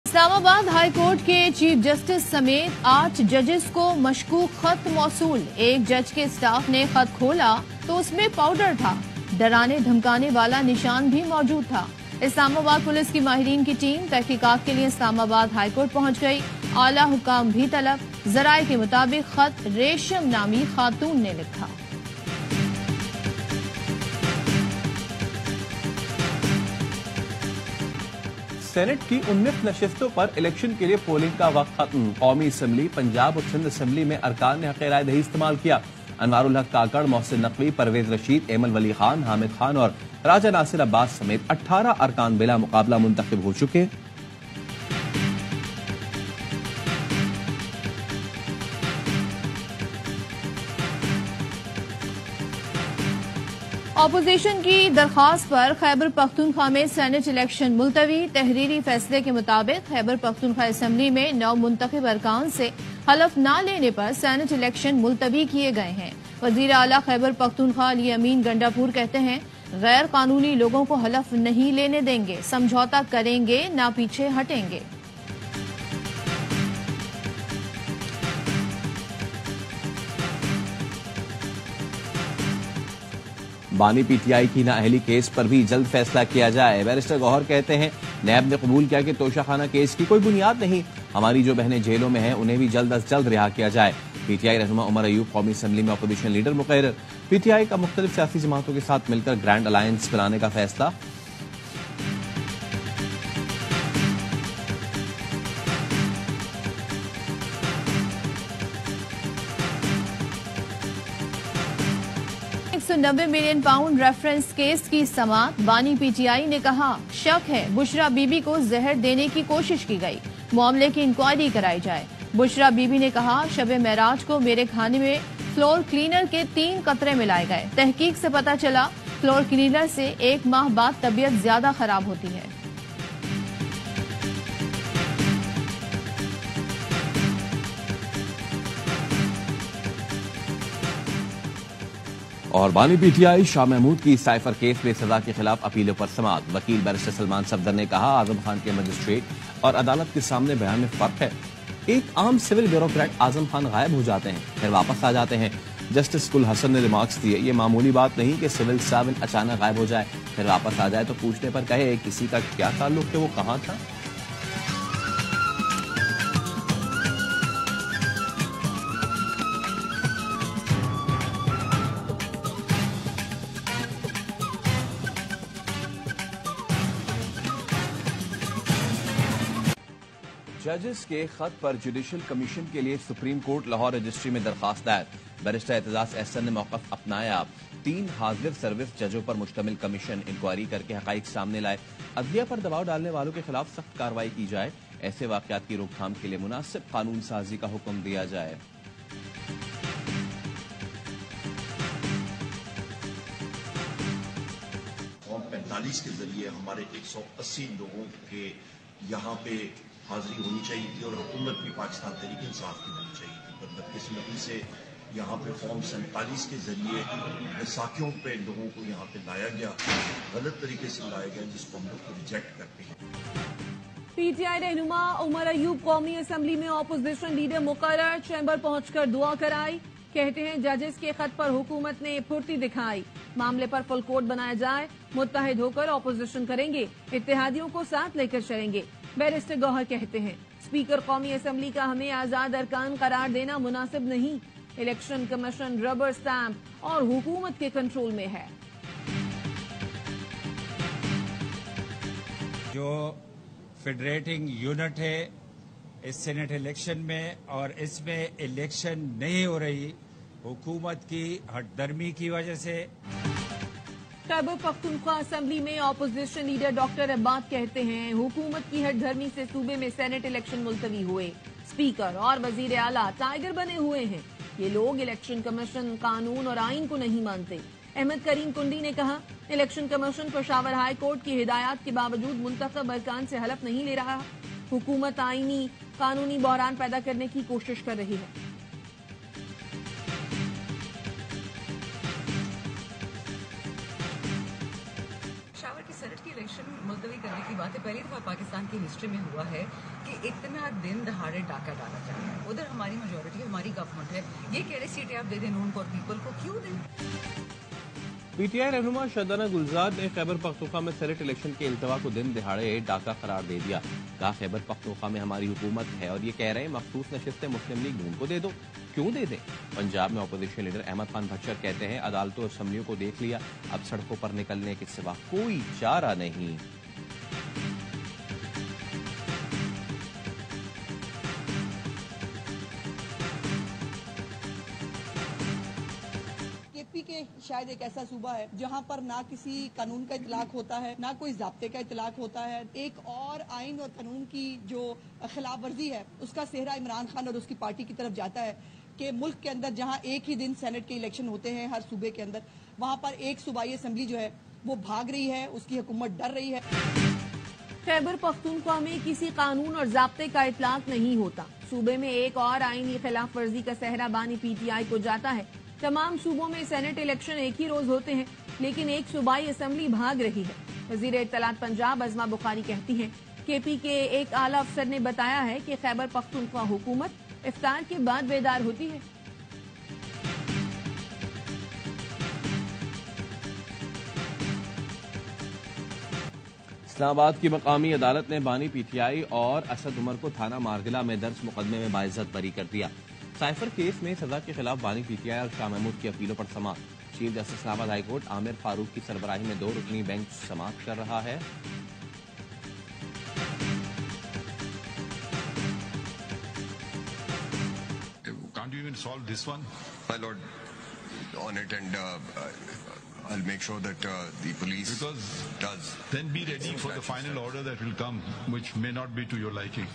Islamabad high court के chief justice समेत 8 जजेस को मशकूक खत मौसूल। एक जज के स्टाफ ने खत खोला तो उसमें पाउडर था। डराने धमकाने वाला निशान भी मौजूद था। इस्लामाबाद पुलिस की माहिरीन की टीम तहकीकात के लिए इस्लामाबाद हाई कोर्ट पहुंच गई। आला हुकाम भी तलब। जराये के मुताबिक खत रेशम नामी खातून ने लिखा। सेनेट की 19 नशिस्तों पर इलेक्शन के लिए पोलिंग का वक्त खत्म। कौमी असम्बली, पंजाब और सिंध असम्बली में अरकान ने हक़ राय दही इस्तेमाल किया। अनवारुल हक काकड़, मोहसिन नकवी, परवेज रशीद, एमल वली खान, हामिद खान और राजा नासिर अब्बास समेत 18 अरकान बिला मुकाबला मुंतखब हो चुके। ऑपोजिशन की दरखास्त पर खैबर पख्तूनख्वा में सेनेट इलेक्शन मुलतवी। तहरीरी फैसले के मुताबिक खैबर पख्तूनख्वा असम्बली में 9 मुंतखब अरकान से हलफ न लेने पर सेनेट इलेक्शन मुलतवी किए गए हैं। वजीर आला खैबर पख्तूनख्वा अली अमीन गंडापुर कहते हैं, गैर कानूनी लोगों को हलफ नहीं लेने देंगे, समझौता करेंगे, ना पीछे हटेंगे। बानी पीटीआई की नाअहली केस पर भी जल्द फैसला किया जाए। बैरिस्टर गौहर कहते हैं, नैब ने कबूल किया कि तोशाखाना केस की कोई बुनियाद नहीं। हमारी जो बहनें जेलों में हैं उन्हें भी जल्द अज जल्द रिहा किया जाए। पीटीआई रहनुमा उमर अयूब कौमी असम्बली में अपोजिशन लीडर मुकर्रर। पीटीआई का मुख्तलिफ सियासी जमातों के साथ मिलकर ग्रैंड अलायंस बनाने का फैसला। £190 मिलियन रेफरेंस केस की समाअत। बानी पीटीआई ने कहा, शक है बुशरा बीबी को जहर देने की कोशिश की गई, मामले की इंक्वायरी कराई जाए। बुशरा बीबी ने कहा, शबे मेराज को मेरे खाने में फ्लोर क्लीनर के 3 कतरे मिलाए गए। तहकीक से पता चला फ्लोर क्लीनर से 1 माह बाद तबीयत ज्यादा खराब होती है। और बानी पीटीआई शाह महमूद की साइफर केस में सजा के खिलाफ अपीलों पर समाअत। वकील बैरिस्टर सलमान सफदर ने कहा, आजम खान के मजिस्ट्रेट और अदालत के सामने बयान में फर्क है। एक आम सिविल ब्यूरोक्रेट आजम खान गायब हो जाते हैं, फिर वापस आ जाते हैं। जस्टिस कुल हसन ने रिमार्क्स दिए, ये मामूली बात नहीं कि सिविल सर्वेंट अचानक गायब हो जाए फिर वापस आ जाए तो पूछने पर कहे किसी का क्या ताल्लुक है, वो कहाँ था। जजेस के खत पर जुडिशल कमीशन के लिए सुप्रीम कोर्ट लाहौर रजिस्ट्री में दरखास्त दायर। बैरिस्टर एतजाज एहसन ने मौकफ अपनाया। 3 हाजिर सर्विस जजों पर मुश्तमिल कमीशन इंक्वायरी करके हकाइक सामने लाए। अदलिया पर दबाव डालने वालों के खिलाफ सख्त कार्रवाई की जाए। ऐसे वाकयात की रोकथाम के लिए मुनासिब कानून साजी का हुक्म दिया जाए। फॉर्म 45 के जरिए हमारे 180 लोगों के यहाँ पे हाजिरी होनी चाहिए थी और हुकूमत भी पाकिस्तान तहरीक इंसाफ की होनी चाहिए थी, पर बदकिस्मती से यहाँ पे फॉर्म 47 के जरिए बैसाखियों पे लोगों को यहाँ पे लाया गया, गलत तरीके से लाया गया, जिसको हम लोग रिजेक्ट करते हैं। पीटीआई रहनुमा उमर अयूब कौमी असम्बली में ऑपोजिशन लीडर मुकर्रर। चैम्बर पहुंचकर दुआ कराई। कहते हैं, जजेस के खत पर हुकूमत ने फुर्ती दिखाई, मामले पर फुल कोर्ट बनाया जाए, मुत्तहिद होकर ऑपोजिशन करेंगे, इत्तेहादियों को साथ लेकर चलेंगे। बैरिस्टर गौहर कहते हैं, स्पीकर कौमी असम्बली का हमें आजाद अरकान करार देना मुनासिब नहीं। इलेक्शन कमीशन रबर स्टैंप और हुकूमत के कंट्रोल में है। जो फेडरेटिंग यूनिट है इस सेनेट इलेक्शन में, और इसमें इलेक्शन नहीं हो रही हुकूमत की हटदर्मी की वजह से। खैबर पख्तूनख्वा असम्बली में ऑपोजिशन लीडर डॉक्टर अब्बास कहते हैं, हुकूमत की हटधर्मी से सूबे में सेनेट इलेक्शन मुलतवी हुए। स्पीकर और वजीर आला टाइगर बने हुए हैं। ये लोग इलेक्शन कमीशन, कानून और आइन को नहीं मानते। अहमद करीम कुंडी ने कहा, election commission Peshawar high court की हिदायत के बावजूद मुंतखब अरकान से हलफ नहीं ले रहा। हुकूमत आईनी कानूनी बहरान पैदा करने की कोशिश कर रही है। पेशावर की सेनेट की इलेक्शन मुलतवी करने की बात है। पहली दफा पाकिस्तान की हिस्ट्री में हुआ है कि इतना दिन दहाड़े डाका डाला जाता है। उधर हमारी मेजोरिटी, हमारी गवर्नमेंट है, ये कह रहे सीटें आप दे दें नून फॉर पीपल को, क्यों दें? पीटीआई रहनुमा शदाना गुलजार ने खैबर पख्तूनख्वा में सेनेट इलेक्शन के इल्तवा को दिन दिहाड़े डाका करार दे दिया। कहा खैबर पख्तूनख्वा में हमारी हुकूमत है और ये कह रहे हैं मखसूस नशिस्तें मुस्लिम लीग नून को दे दो। क्यों दे दें? पंजाब में अपोजिशन लीडर अहमद खान भच्चर कहते हैं अदालतों और असम्बलियों को देख लिया, अब सड़कों पर निकलने के सिवा कोई चारा नहीं। केपी के शायद एक ऐसा सूबा है जहां पर ना किसी कानून का इतलाक होता है, ना कोई ज़ाब्ते का इतलाक होता है। एक और आइन और कानून की जो खिलाफ वर्जी है उसका सेहरा इमरान खान और उसकी पार्टी की तरफ जाता है कि मुल्क के अंदर जहां एक ही दिन सेनेट के इलेक्शन होते हैं हर सूबे के अंदर, वहां पर एक सूबाई असम्बली जो है वो भाग रही है, उसकी हुकूमत डर रही है। खैबर पख्तूनख्वा में किसी कानून और ज़ाब्ते का इतलाक नहीं होता। सूबे में एक और आईनी खिलाफ वर्जी का सेहरा बानी पीटीआई को जाता है। तमाम सूबों में सेनेट इलेक्शन एक ही रोज होते हैं, लेकिन एक सूबाई असम्बली भाग रही है। वजीर इत्तलात पंजाब अज़मा बुखारी कहती हैं केपी के एक आला अफसर ने बताया है कि खैबर पख्तूनख्वा हुकूमत इफ्तार के बाद बेदार होती है। इस्लामाबाद की मकामी अदालत ने बानी पीटीआई और असद उमर को थाना मारगिला में दर्ज मुकदमे में बाइज्जत बरी कर दिया। साइफर केस में सजा के खिलाफ बानी पीटीआई और शाह महमूद की अपीलों पर समाअत। Chief justice Islamabad high court Aamir Farooq की सरबराही में 2 रुकनी बेंच समाअत कर रहा है। Can't you even solve this one? My lord, on it, and I'll make sure that the police does. Then be ready for the final order that will come, which may not be to your liking.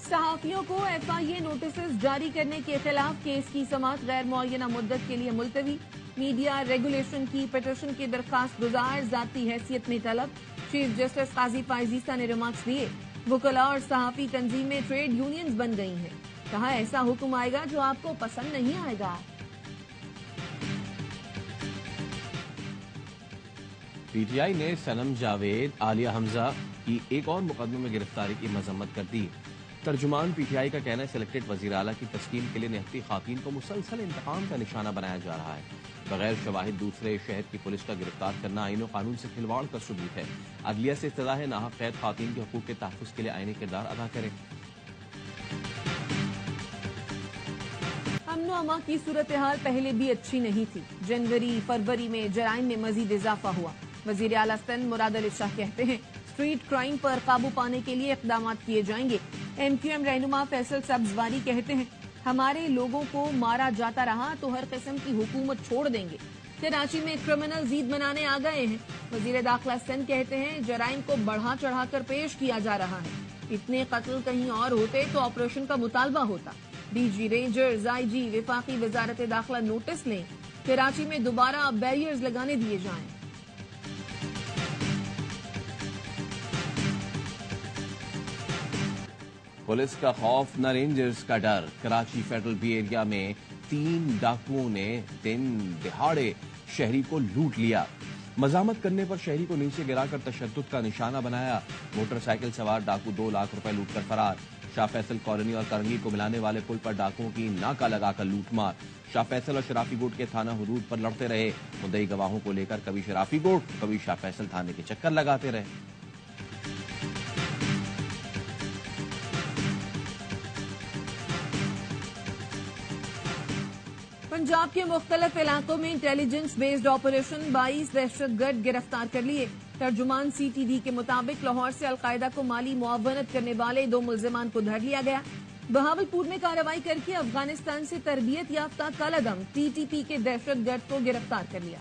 सहाफियों को FIA notice जारी करने के खिलाफ case की समाअत गैर मुअय्यना मुद्दत के लिए मुलतवी। मीडिया रेगुलेशन की पिटीशन की दरखास्त गुजार जाती हैसियत में तलब। चीफ जस्टिस काजी फायजीसा ने रिमार्क्स दिए वकला और सहाफी तंजीमें ट्रेड यूनियंस बन गई हैं। कहा ऐसा हुक्म आएगा जो आपको पसंद नहीं आएगा। पीटीआई ने सनम जावेद, आलिया हमजा की एक और मुकदमे में गिरफ्तारी की मजम्मत कर दी। तर्जुमान पीटीआई का कहना है सिलेक्टेड वजीर आला की तस्कीन के लिए निहत्ती खातून को मुसलसल इंतकाम का निशाना बनाया जा रहा है। बगैर शवाहिद दूसरे शहर की पुलिस का गिरफ्तार करना आईन और कानून से खिलवाड़ का सबूत है। अदलिया से इस्तदा है नाहक कैद खातून के हकूक के तहफ़्फ़ुज़ के लिए आईनी किरदार अदा करें। अमनो अमा की सूरत हाल पहले भी अच्छी नहीं थी। जनवरी फरवरी में जराइम में मजीद इजाफा हुआ। वजीर आला सिंध मुराद अली शाह कहते हैं स्ट्रीट क्राइम पर काबू पाने के लिए इक़दाम किए जाएंगे। MQM रहनुमा फैसल सब्जवारी कहते हैं हमारे लोगों को मारा जाता रहा तो हर किस्म की हुकूमत छोड़ देंगे। कराची में क्रिमिनल ईद मनाने आ गए हैं। वजीर दाखिला सिंध कहते हैं जराइम को बढ़ा चढ़ाकर पेश किया जा रहा है। इतने कत्ल कहीं और होते तो ऑपरेशन का मुतालबा होता। DG रेंजर्स IG विफाकी वजारत दाखिला नोटिस लें। कराची में दोबारा बैरियर्स लगाने दिए जाएं। पुलिस का खौफ न रेंजर्स का डर। कराची फेडरल बी एरिया में 3 डाकुओं ने दिन दिहाड़े शहरी को लूट लिया। मजामत करने पर शहरी को नीचे गिराकर तशद्दुद का निशाना बनाया। मोटरसाइकिल सवार डाकू 2 लाख रुपए लूटकर फरार। शाह फैसल कॉलोनी और करंगी को मिलाने वाले पुल पर डाकुओं की नाका लगाकर लूटमार। शाह फैसल और शराफी गोट के थाना हुदूद पर लड़ते रहे। मुद्दई गवाहों को लेकर कभी शराफी गोट कभी शाह फैसल थाने के चक्कर लगाते रहे। पंजाब के मुख्तलिफ इलाकों में इंटेलिजेंस बेस्ड ऑपरेशन 22 दहशतगर्द गिरफ्तार कर लिए। तर्जुमान CTD के मुताबिक लाहौर से अलकायदा को माली मुआवनत करने वाले 2 मुल्जिमान को धर लिया गया। बहावलपुर में कार्रवाई करके अफगानिस्तान से तरबियत याफ्ता कालादम TTP के दहशतगर्द को गिरफ्तार कर लिया।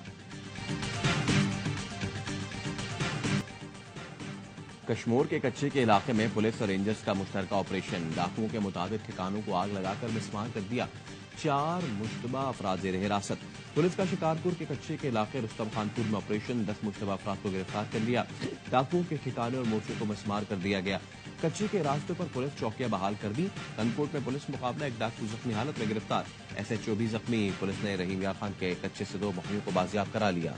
कश्मीर के कच्चे के इलाके में पुलिस और रेंजर्स का मुश्तरका ऑपरेशन। डाकुओं के मुताबिक ठिकानों को आग लगाकर मिसमार कर दिया। 4 मुश्तबा अफराद ज़ेर हिरासत। पुलिस का शिकारपुर के कच्चे के इलाके रुस्तम खानपुर में ऑपरेशन। 10 मुश्तबा अफराद को गिरफ्तार कर लिया। डाकुओं के ठिकाने और मोर्चे को मिसमार कर दिया गया। कच्चे के रास्ते पर पुलिस चौकियां बहाल कर दी। कनकोट में पुलिस मुकाबला, एक डाकू जख्मी हालत में गिरफ्तार। SHO भी जख्मी। पुलिस ने रहीम यार खान के कच्चे से 2 मुखियों को बाजियाब करा लिया।